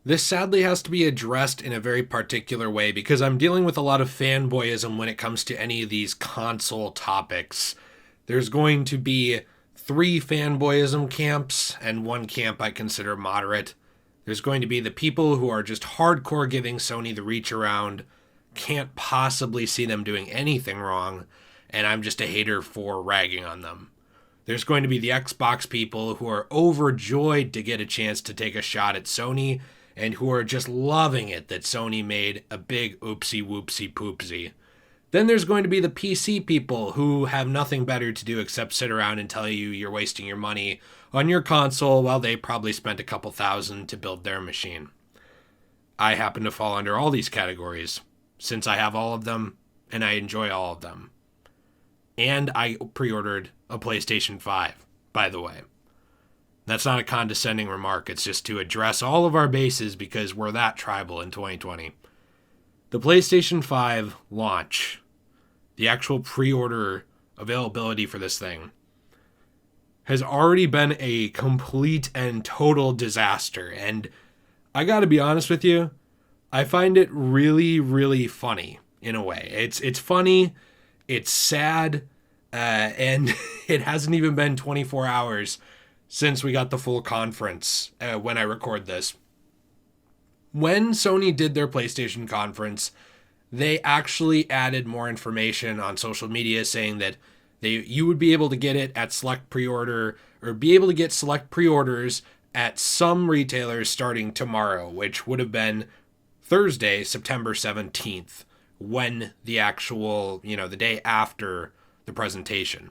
This sadly has to be addressed in a very particular way because I'm dealing with a lot of fanboyism when it comes to any of these console topics. There's going to be three fanboyism camps and one camp I consider moderate. There's going to be the people who are just hardcore giving Sony the reach around, can't possibly see them doing anything wrong, and I'm just a hater for ragging on them. There's going to be the Xbox people who are overjoyed to get a chance to take a shot at Sony and who are just loving it that Sony made a big oopsie whoopsie poopsie. Then there's going to be the PC people who have nothing better to do except sit around and tell you you're wasting your money on your console while they probably spent a couple thousand to build their machine. I happen to fall under all these categories since I have all of them and I enjoy all of them. And I pre-ordered a PlayStation 5, by the way. That's not a condescending remark. It's just to address all of our bases because we're that tribal in 2020. The PlayStation 5 launch, the actual pre-order availability for this thing, has already been a complete and total disaster. And I gotta be honest with you, I find it really, really funny in a way. It's funny, it's sad, and it hasn't even been 24 hours since we got the full conference when I record this. When Sony did their PlayStation conference, they actually added more information on social media saying that you would be able to get it at select pre-order or be able to get select pre-orders at some retailers starting tomorrow, which would have been Thursday, September 17th, when the actual, the day after the presentation.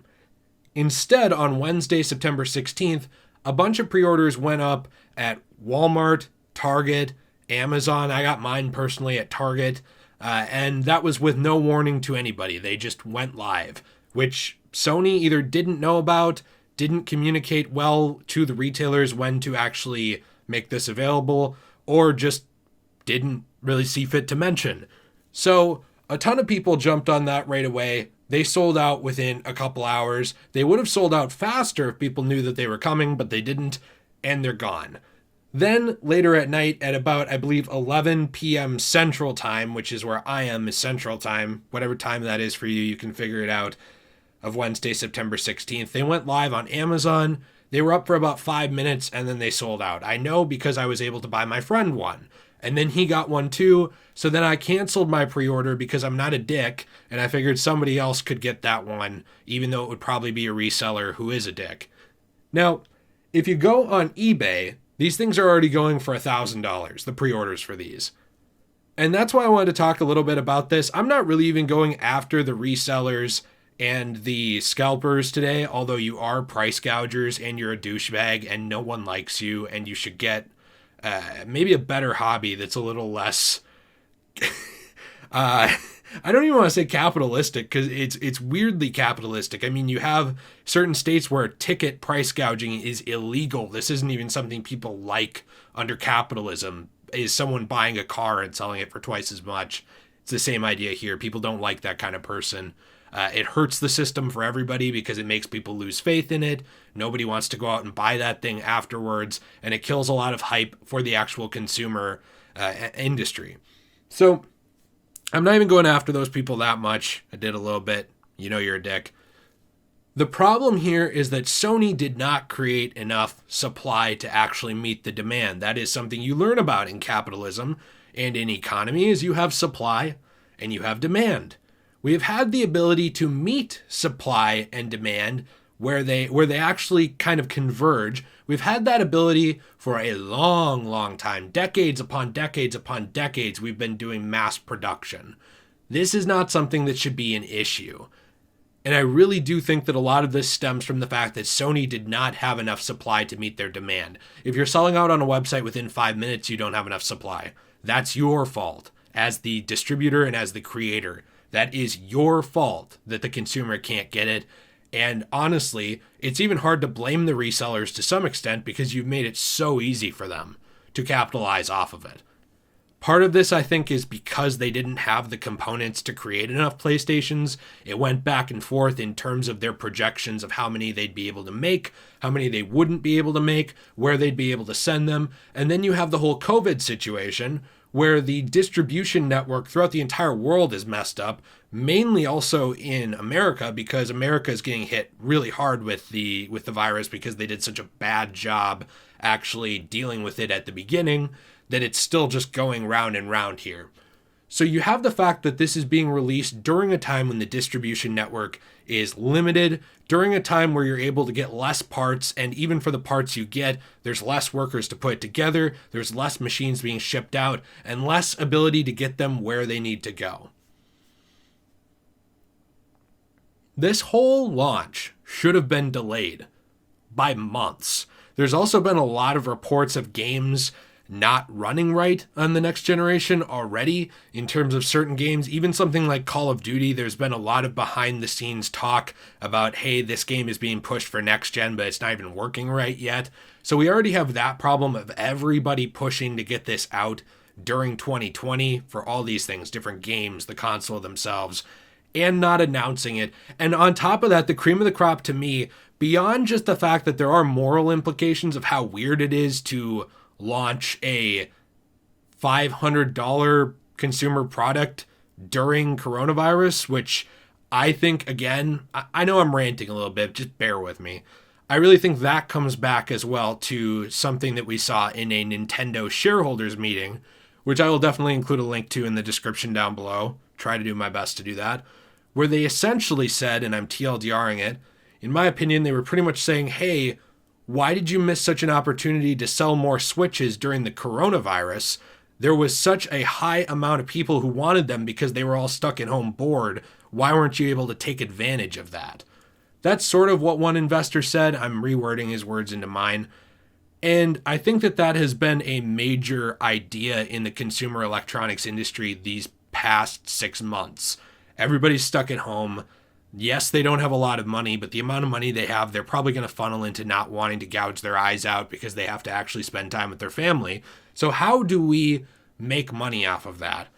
Instead, on Wednesday, September 16th, a bunch of pre-orders went up at Walmart, Target, Amazon. I got mine personally at Target, and that was with no warning to anybody. They just went live, which Sony either didn't know about, didn't communicate well to the retailers when to actually make this available, or just didn't really see fit to mention. So a ton of people jumped on that right away. They sold out within a couple hours. They would have sold out faster if people knew that they were coming, but they didn't, and they're gone. Then later at night at about, I believe, 11 p.m. Central Time, which is where I am, is Central Time. Whatever time that is for you, you can figure it out, of Wednesday, September 16th. They went live on Amazon. They were up for about 5 minutes, and then they sold out. I know because I was able to buy my friend one. And then he got one too, so then I canceled my pre-order because I'm not a dick, and I figured somebody else could get that one, even though it would probably be a reseller who is a dick. Now, if you go on eBay, these things are already going for $1,000, the pre-orders for these. And that's why I wanted to talk a little bit about this. I'm not really even going after the resellers and the scalpers today, although you are price gougers and you're a douchebag and no one likes you and you should get maybe a better hobby that's a little less I don't even want to say capitalistic because it's weirdly capitalistic. I mean, you have certain states where ticket price gouging is illegal. This isn't even something people like under capitalism, is someone buying a car and selling it for twice as much. It's the same idea here. People don't like that kind of person. It hurts the system for everybody because it makes people lose faith in it. Nobody wants to go out and buy that thing afterwards, and it kills a lot of hype for the actual consumer industry. So I'm not even going after those people that much. I did a little bit. You know you're a dick. The problem here is that Sony did not create enough supply to actually meet the demand. That is something you learn about in capitalism and in economy, is you have supply and you have demand. We have had the ability to meet supply and demand where they actually kind of converge. We've had that ability for a long, long time. Decades upon decades upon decades, we've been doing mass production. This is not something that should be an issue. And I really do think that a lot of this stems from the fact that Sony did not have enough supply to meet their demand. If you're selling out on a website within 5 minutes, you don't have enough supply. That's your fault as the distributor and as the creator. That is your fault that the consumer can't get it. And honestly, it's even hard to blame the resellers to some extent because you've made it so easy for them to capitalize off of it. Part of this, I think, is because they didn't have the components to create enough PlayStations. It went back and forth in terms of their projections of how many they'd be able to make, how many they wouldn't be able to make, where they'd be able to send them. And then you have the whole COVID situation where the distribution network throughout the entire world is messed up, mainly also in America, because America is getting hit really hard with the virus because they did such a bad job actually dealing with it at the beginning that it's still just going round and round here. So you have the fact that this is being released during a time when the distribution network is limited, during a time where you're able to get less parts, and even for the parts you get, there's less workers to put it together, there's less machines being shipped out, and less ability to get them where they need to go. This whole launch should have been delayed by months. There's also been a lot of reports of games not running right on the next generation already in terms of certain games. Even something like Call of Duty, there's been a lot of behind the scenes talk about, hey, this game is being pushed for next gen, but it's not even working right yet. So we already have that problem of everybody pushing to get this out during 2020 for all these things, different games, the console themselves, and not announcing it. And on top of that, the cream of the crop to me, beyond just the fact that there are moral implications of how weird it is to launch a $500 consumer product during coronavirus, which I think, again, I know I'm ranting a little bit, just bear with me. I really think that comes back as well to something that we saw in a Nintendo shareholders meeting, which I will definitely include a link to in the description down below. Try to do my best to do that, where they essentially said, and I'm TLDRing it, in my opinion, they were pretty much saying, hey, why did you miss such an opportunity to sell more Switches during the coronavirus? There was such a high amount of people who wanted them because they were all stuck at home bored. Why weren't you able to take advantage of that? That's sort of what one investor said. I'm rewording his words into mine. And I think that that has been a major idea in the consumer electronics industry these past 6 months. Everybody's stuck at home. Yes, they don't have a lot of money, but the amount of money they have, they're probably going to funnel into not wanting to gouge their eyes out because they have to actually spend time with their family. So how do we make money off of that?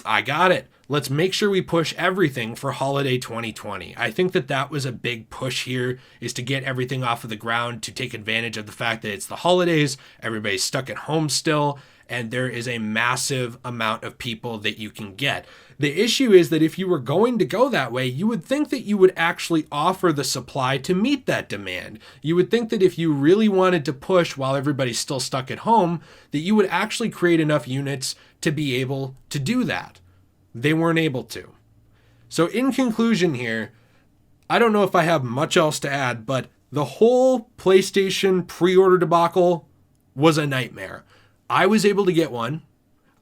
I got it. Let's make sure we push everything for holiday 2020. I think that that was a big push here, is to get everything off of the ground, to take advantage of the fact that it's the holidays, everybody's stuck at home still, and there is a massive amount of people that you can get. The issue is that if you were going to go that way, you would think that you would actually offer the supply to meet that demand. You would think that if you really wanted to push while everybody's still stuck at home, that you would actually create enough units to be able to do that. They weren't able to. So in conclusion here, I don't know if I have much else to add, but the whole PlayStation pre-order debacle was a nightmare. I was able to get one.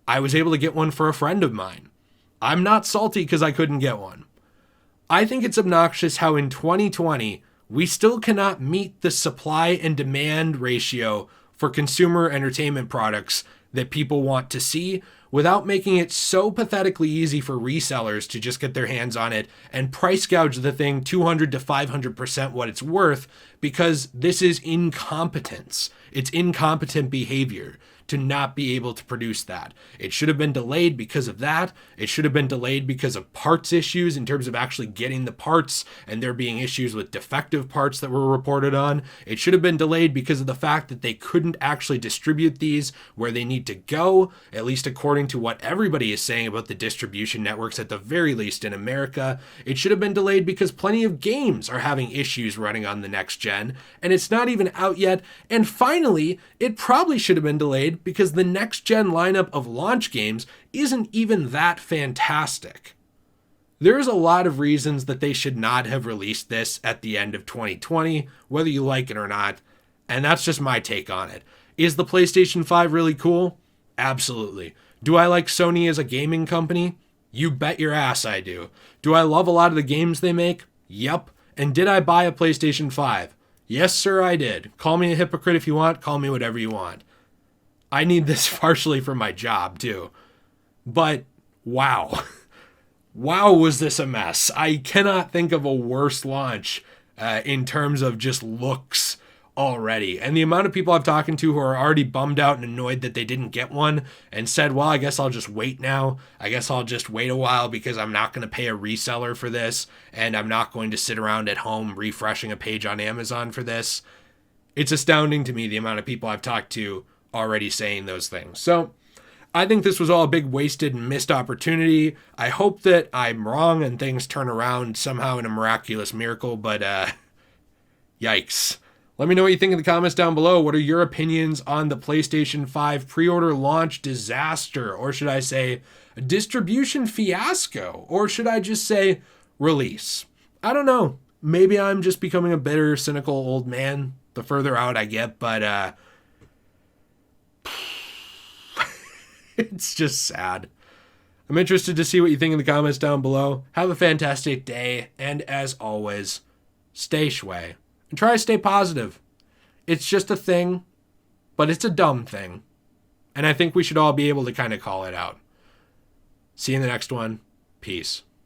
I was able to get one for a friend of mine. I'm not salty because I couldn't get one. I think it's obnoxious how in 2020, we still cannot meet the supply and demand ratio for consumer entertainment products that people want to see without making it so pathetically easy for resellers to just get their hands on it and price gouge the thing 200 to 500% what it's worth, because this is incompetence. It's incompetent behavior to not be able to produce that. It should have been delayed because of that. It should have been delayed because of parts issues in terms of actually getting the parts and there being issues with defective parts that were reported on. It should have been delayed because of the fact that they couldn't actually distribute these where they need to go, at least according to what everybody is saying about the distribution networks, at the very least in America. It should have been delayed because plenty of games are having issues running on the next gen, and it's not even out yet. And finally, it probably should have been delayed because the next gen lineup of launch games isn't even that fantastic. There's a lot of reasons that they should not have released this at the end of 2020, whether you like it or not, and that's just my take on it. Is the PlayStation 5 really cool? Absolutely. Do I like Sony as a gaming company? You bet your ass I do. Do I love a lot of the games they make? Yep. And did I buy a PlayStation 5? Yes, sir, I did. Call me a hypocrite if you want. Call me whatever you want. I need this partially for my job, too. But, wow. Wow, was this a mess. I cannot think of a worse launch in terms of just looks already. And the amount of people I've talked to who are already bummed out and annoyed that they didn't get one and said, well, I guess I'll just wait now. I guess I'll just wait a while because I'm not going to pay a reseller for this, and I'm not going to sit around at home refreshing a page on Amazon for this. It's astounding to me the amount of people I've talked to already saying those things. So I think this was all a big wasted and missed opportunity. I hope that I'm wrong and things turn around somehow in a miraculous miracle, but yikes. Let me know what you think in the comments down below. What are your opinions on the PlayStation 5 pre-order launch disaster? Or should I say a distribution fiasco? Or should I just say release? I don't know. Maybe I'm just becoming a bitter, cynical old man the further out I get, but it's just sad. I'm interested to see what you think in the comments down below. Have a fantastic day, and as always, stay shway. And try to stay positive. It's just a thing, but it's a dumb thing. And I think we should all be able to kind of call it out. See you in the next one. Peace.